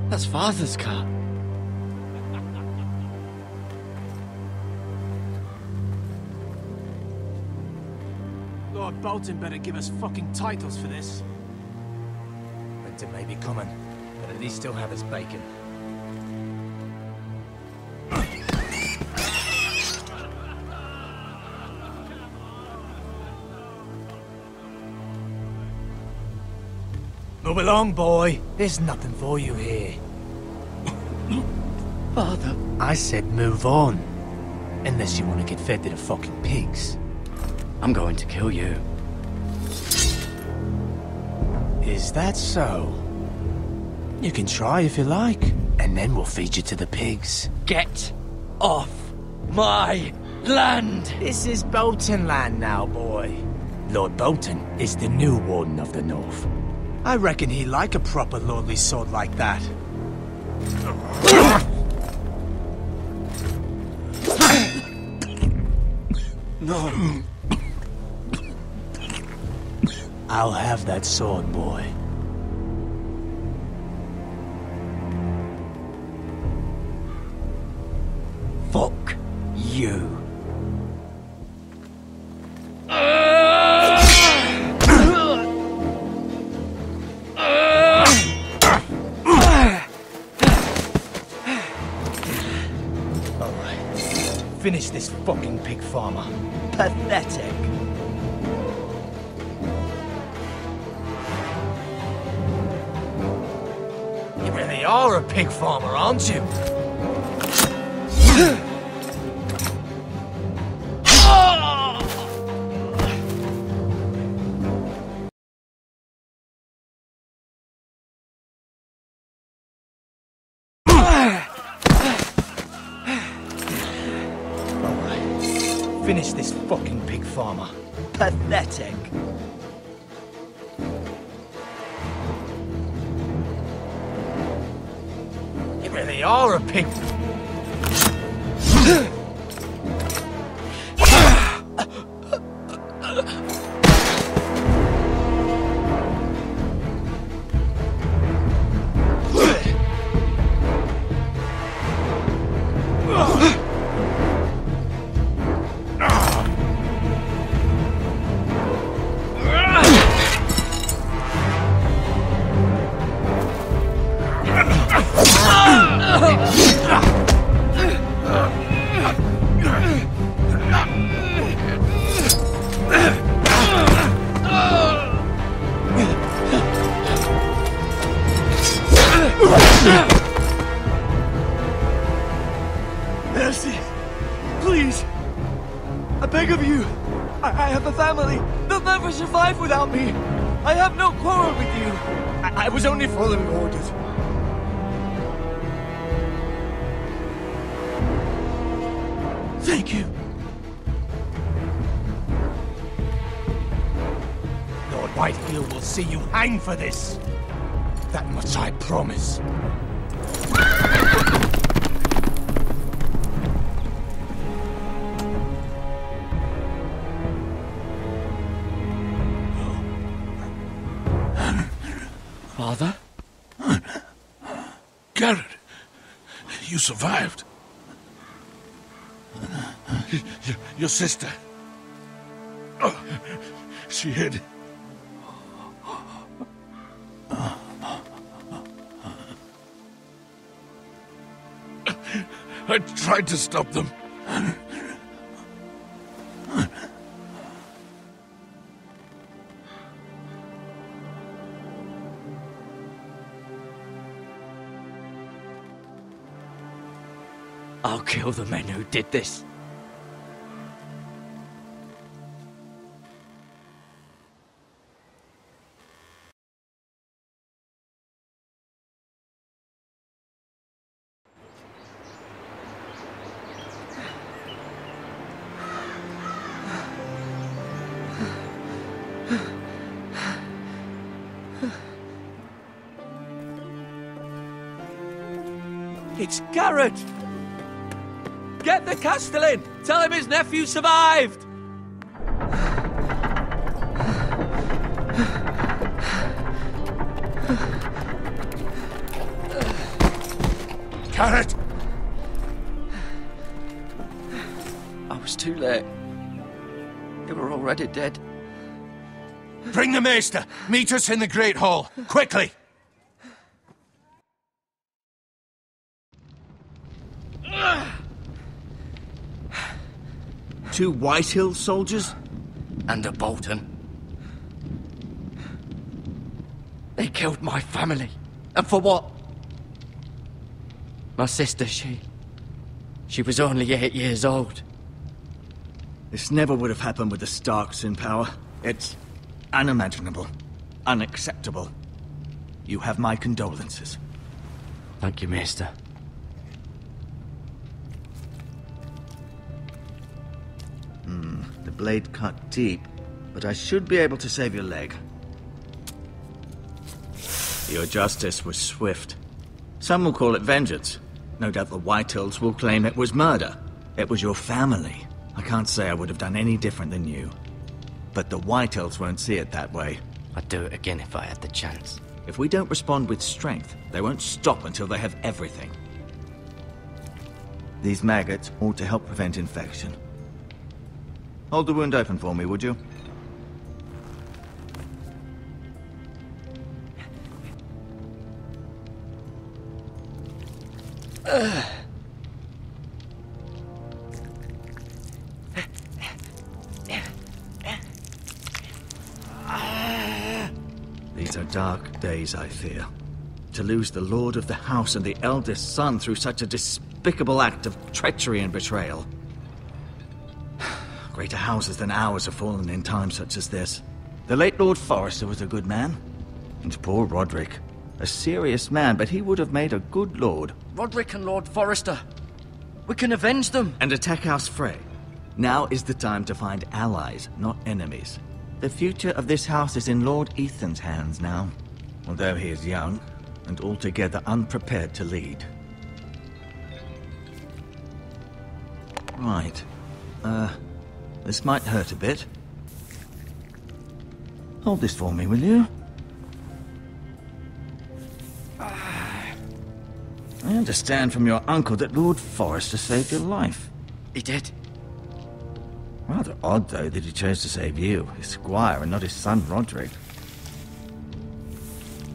That's Father's car. Lord Bolton better give us fucking titles for this. Winter may be coming, but at least he'll have his bacon. Move along, boy. There's nothing for you here. Father. I said move on. Unless you want to get fed to the fucking pigs. I'm going to kill you. Is that so? You can try if you like, and then we'll feed you to the pigs. Get off my land! This is Bolton land now, boy. Lord Bolton is the new Warden of the North. I reckon he'd like a proper lordly sword like that. No. I'll have that sword, boy. Fuck you. Finish this fucking pig farmer. Pathetic. You really are a pig farmer, aren't you? Finish this fucking pig farmer. Pathetic. You really are a pig. Mercy! Please! I beg of you! I have a family! They'll never survive without me! I have no quarrel with you! I was only following orders. Thank you! Lord Whitefield will see you hang for this. That much I promise. Father? Garrett, you survived. Your sister. Oh, she hid. I tried to stop them. I'll kill the men who did this. It's Garrett! Get the Castellan! Tell him his nephew survived! Garrett! I was too late. They were already dead. Bring the maester! Meet us in the Great Hall! Quickly! Two Whitehill soldiers? And a Bolton. They killed my family. And for what? My sister, she was only 8 years old. This never would have happened with the Starks in power. It's unimaginable. Unacceptable. You have my condolences. Thank you, Maester. The blade cut deep, but I should be able to save your leg. Your justice was swift. Some will call it vengeance. No doubt the Whitehills will claim it was murder. It was your family. I can't say I would have done any different than you. But the Whitehills won't see it that way. I'd do it again if I had the chance. If we don't respond with strength, they won't stop until they have everything. These maggots ought to help prevent infection. Hold the wound open for me, would you? These are dark days, I fear. To lose the lord of the house and the eldest son through such a despicable act of treachery and betrayal. Greater houses than ours have fallen in times such as this. The late Lord Forrester was a good man. And poor Roderick. A serious man, but he would have made a good lord. Roderick and Lord Forrester. We can avenge them. And attack House Frey. Now is the time to find allies, not enemies. The future of this house is in Lord Ethan's hands now. Although he is young, and altogether unprepared to lead. Right. This might hurt a bit. Hold this for me, will you? I understand from your uncle that Lord Forrester saved your life. He did. Rather odd, though, that he chose to save you, his squire, and not his son Roderick.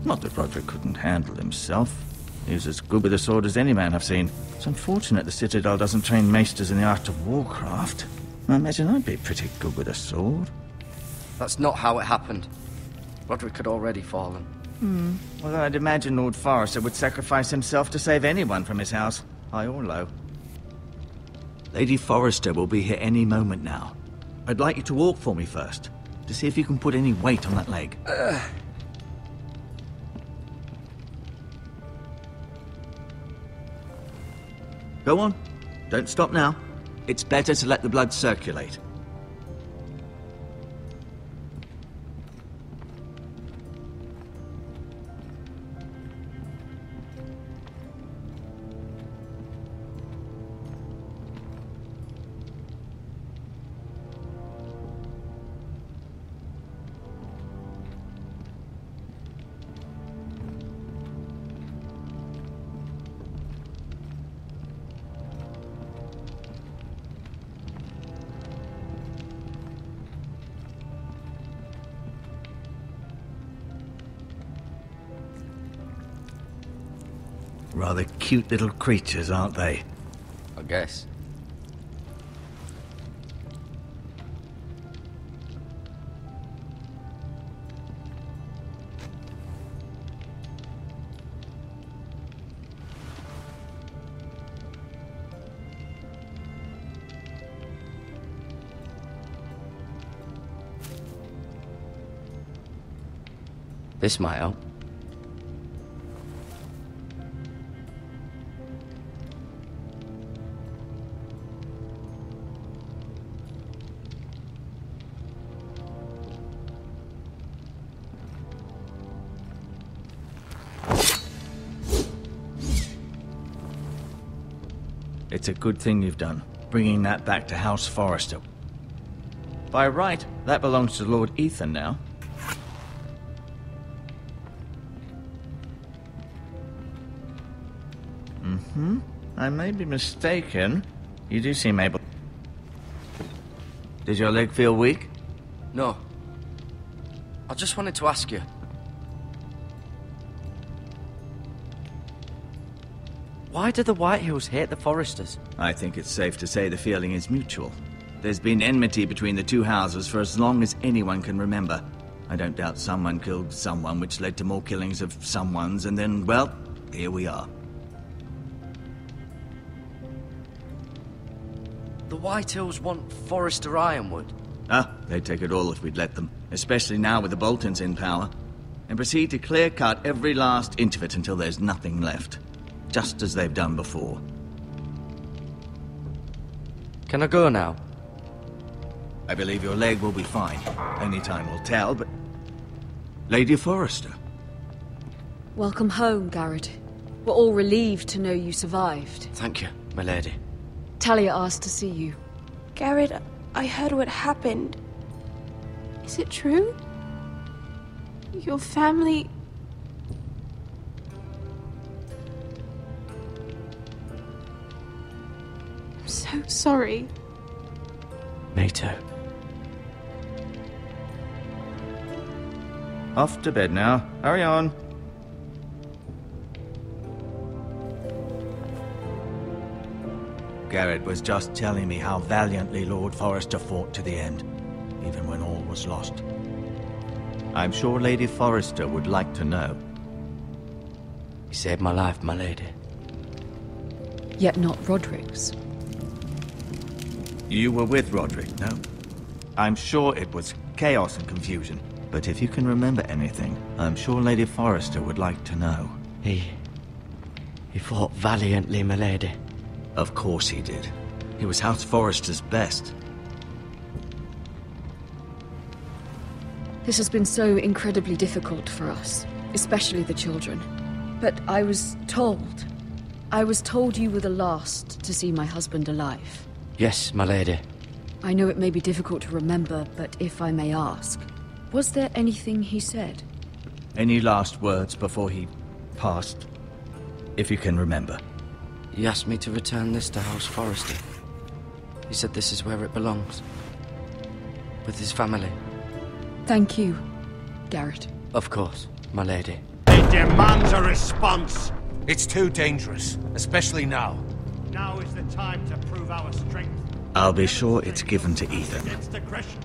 Not that Roderick couldn't handle himself. He was as good with a sword as any man I've seen. It's unfortunate the Citadel doesn't train maesters in the art of warcraft. I imagine I'd be pretty good with a sword. That's not how it happened. Roderick had already fallen. Well, I'd imagine Lord Forrester would sacrifice himself to save anyone from his house, high or low. Lady Forrester will be here any moment now. I'd like you to walk for me first, to see if you can put any weight on that leg. Go on. Don't stop now. It's better to let the blood circulate. Rather cute little creatures, aren't they? I guess. This might help. It's a good thing you've done, bringing that back to House Forrester. By right, that belongs to Lord Ethan now. I may be mistaken. You do seem able... Does your leg feel weak? No. I just wanted to ask you. Why do the Whitehills hate the Foresters? I think it's safe to say the feeling is mutual. There's been enmity between the two houses for as long as anyone can remember. I don't doubt someone killed someone, which led to more killings of someones, and then, well, here we are. The Whitehills want Forester Ironwood. Ah, they'd take it all if we'd let them, especially now with the Boltons in power, and proceed to clear-cut every last inch of it until there's nothing left. Just as they've done before. Can I go now? I believe your leg will be fine. Only time will tell, but... Lady Forrester. Welcome home, Garrett. We're all relieved to know you survived. Thank you, my lady. Talia asked to see you. Garrett, I heard what happened. Is it true? Your family... I'm so sorry. Me too. Off to bed now. Hurry on. Garrett was just telling me how valiantly Lord Forrester fought to the end, even when all was lost. I'm sure Lady Forrester would like to know. You saved my life, my lady. Yet not Roderick's. You were with Roderick, no? I'm sure it was chaos and confusion. But if you can remember anything, I'm sure Lady Forrester would like to know. He fought valiantly, my lady. Of course he did. He was House Forrester's best. This has been so incredibly difficult for us, especially the children. But I was told you were the last to see my husband alive. Yes, my lady. I know it may be difficult to remember, but if I may ask, was there anything he said? Any last words before he passed? If you can remember. He asked me to return this to House Forrester. He said this is where it belongs. With his family. Thank you, Garrett. Of course, my lady. It demands a response. It's too dangerous, especially now. Now is the time to prove our strength. I'll be sure it's given to Ethan. Against aggression.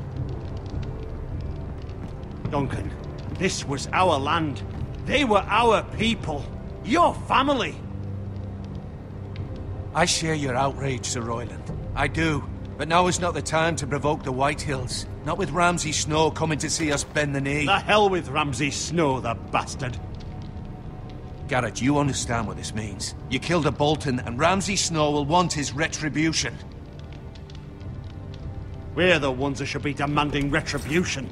Duncan, this was our land. They were our people. Your family. I share your outrage, Sir Royland. I do. But now is not the time to provoke the Whitehills. Not with Ramsay Snow coming to see us bend the knee. The hell with Ramsay Snow, the bastard. Garrett, you understand what this means. You killed a Bolton, and Ramsay Snow will want his retribution. We're the ones that should be demanding retribution.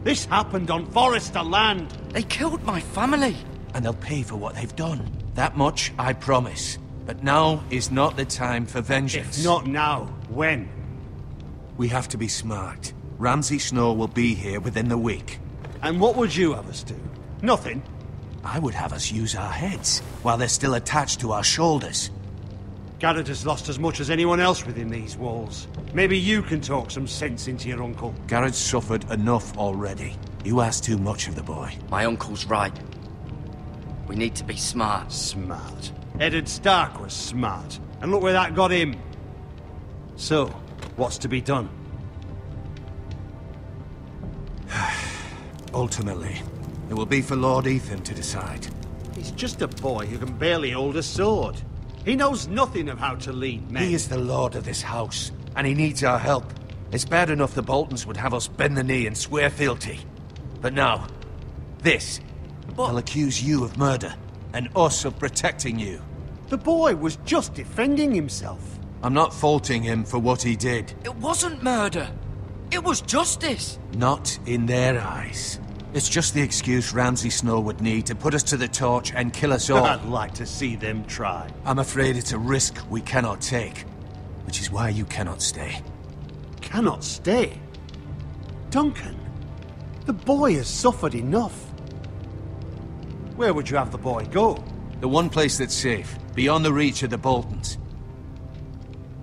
This happened on Forrester land. They killed my family. And they'll pay for what they've done. That much, I promise. But now is not the time for vengeance. If not now, when? We have to be smart. Ramsay Snow will be here within the week. And what would you have us do? Nothing. I would have us use our heads, while they're still attached to our shoulders. Garrett has lost as much as anyone else within these walls. Maybe you can talk some sense into your uncle. Garrett's suffered enough already. You ask too much of the boy. My uncle's right. We need to be smart. Smart. Eddard Stark was smart. And look where that got him. So, what's to be done? Ultimately, it will be for Lord Ethan to decide. He's just a boy who can barely hold a sword. He knows nothing of how to lead men. He is the lord of this house, and he needs our help. It's bad enough the Boltons would have us bend the knee and swear fealty. But now, this. They'll accuse you of murder, and us of protecting you. The boy was just defending himself. I'm not faulting him for what he did. It wasn't murder. It was justice. Not in their eyes. It's just the excuse Ramsay Snow would need to put us to the torch and kill us all. I'd like to see them try. I'm afraid it's a risk we cannot take, which is why you cannot stay. Cannot stay? Duncan, the boy has suffered enough. Where would you have the boy go? The one place that's safe, beyond the reach of the Boltons.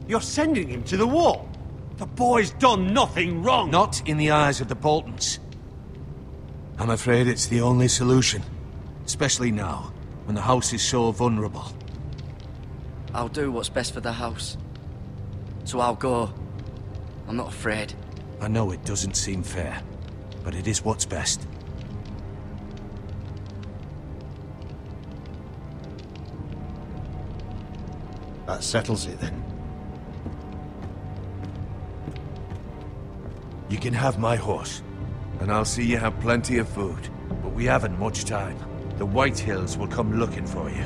You're sending him to the wall? The boy's done nothing wrong! Not in the eyes of the Boltons. I'm afraid it's the only solution. Especially now, when the house is so vulnerable. I'll do what's best for the house. So I'll go. I'm not afraid. I know it doesn't seem fair, but it is what's best. That settles it then. You can have my horse, and I'll see you have plenty of food. But we haven't much time. The White Hills will come looking for you.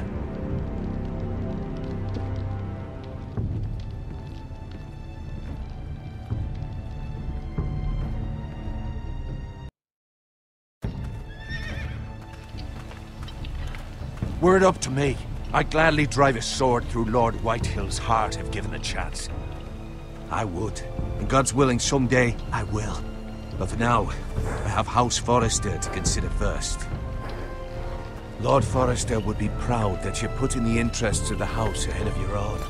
Were it up to me, I'd gladly drive a sword through Lord Whitehill's heart if given the chance. I would. And God's willing, someday I will. But for now, I have House Forrester to consider first. Lord Forrester would be proud that you're putting the interests of the house ahead of your own.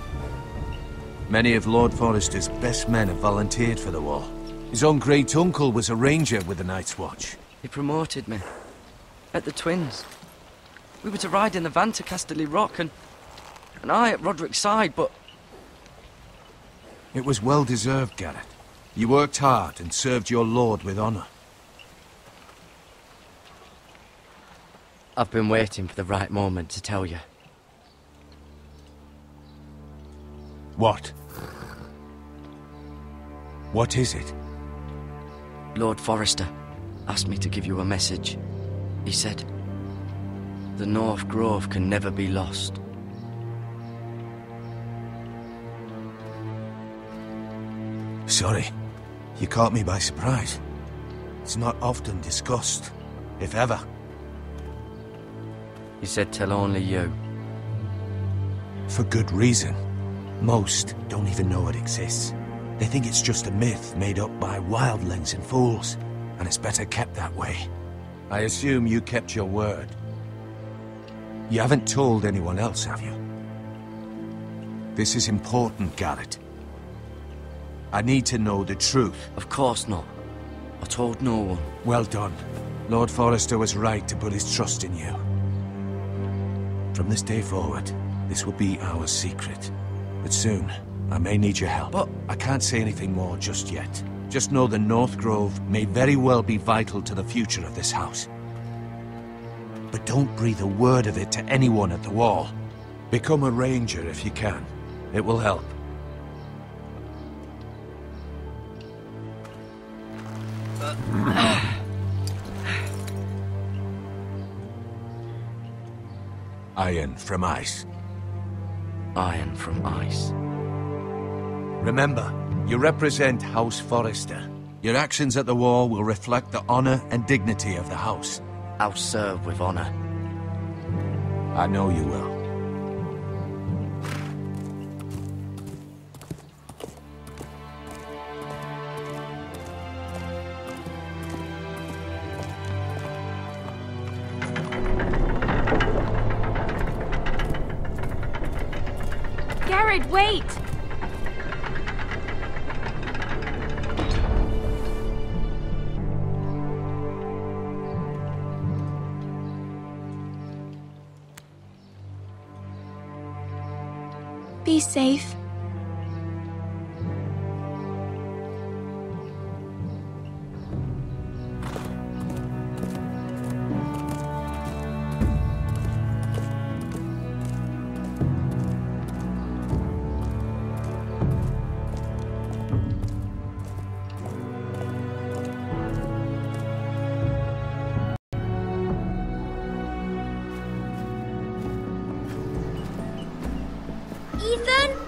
Many of Lord Forrester's best men have volunteered for the war. His own great-uncle was a ranger with the Night's Watch. He promoted me. At the Twins. We were to ride in the van to Casterly Rock, and I at Roderick's side, but... It was well-deserved, Garrett. You worked hard and served your lord with honor. I've been waiting for the right moment to tell you. What? What is it? Lord Forrester asked me to give you a message. He said, the North Grove can never be lost. Sorry. You caught me by surprise. It's not often discussed, if ever. He said tell only you. For good reason. Most don't even know it exists. They think it's just a myth made up by wildlings and fools, and it's better kept that way. I assume you kept your word. You haven't told anyone else, have you? This is important, Garrett. I need to know the truth. Of course not. I told no one. Well done. Lord Forrester was right to put his trust in you. From this day forward, this will be our secret. But soon, I may need your help. But I can't say anything more just yet. Just know the North Grove may very well be vital to the future of this house. But don't breathe a word of it to anyone at the wall. Become a ranger if you can. It will help. Iron from ice. Iron from ice. Remember, you represent House Forrester. Your actions at the war will reflect the honor and dignity of the house. I'll serve with honor. I know you will. Garrett, wait! Be safe. Ethan?